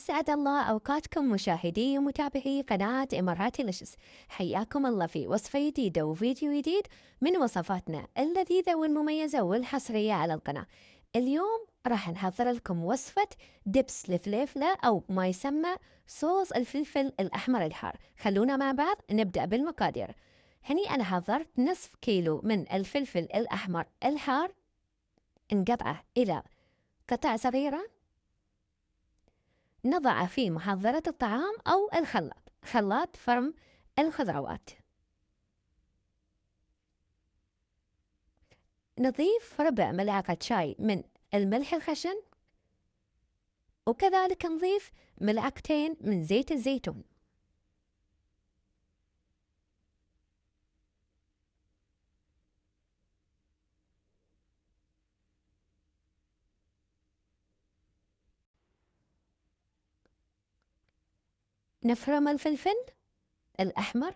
أسعد الله أوقاتكم مشاهدي ومتابعي قناة إماراتي لشس. حياكم الله في وصفة جديدة وفيديو جديد من وصفاتنا اللذيذة والمميزة والحصرية على القناة. اليوم راح نحضر لكم وصفة دبس الفليفلة أو ما يسمى صوص الفلفل الأحمر الحار. خلونا مع بعض نبدأ بالمقادير. هني أنا حضرت نصف كيلو من الفلفل الأحمر الحار، نقطعه إلى قطع صغيرة، نضع في محضرة الطعام أو خلاط فرم الخضروات. نضيف ربع ملعقة شاي من الملح الخشن، وكذلك نضيف ملعقتين من زيت الزيتون. نفرم الفلفل الأحمر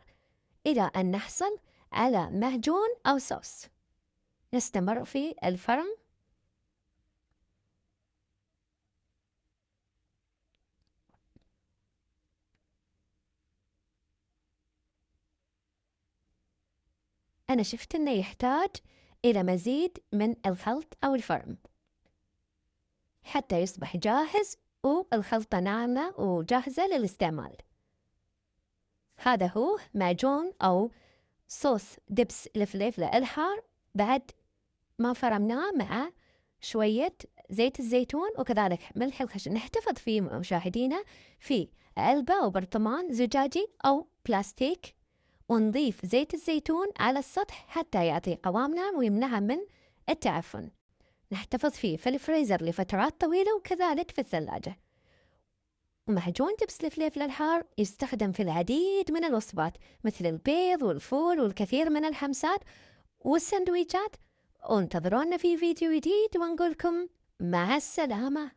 إلى أن نحصل على معجون أو صوص. نستمر في الفرم. أنا شفت أنه يحتاج إلى مزيد من الخلط أو الفرم حتى يصبح جاهز والخلطة ناعمة وجاهزة للاستعمال. هذا هو معجون أو صوص دبس الفليفلة الحار بعد ما فرمناه مع شوية زيت الزيتون وكذلك ملح الخشن. نحتفظ فيه مشاهدينا في علبة أو برطمان زجاجي أو بلاستيك، ونضيف زيت الزيتون على السطح حتى يعطي قوام ناعم ويمنعها من التعفن. نحتفظ فيه في الفريزر لفترات طويلة وكذلك في الثلاجة. معجون دبس الفليفل الحار يستخدم في العديد من الوصفات مثل البيض والفول والكثير من الحمصات والسندويشات. وانتظرونا في فيديو جديد ونقولكم مع السلامة.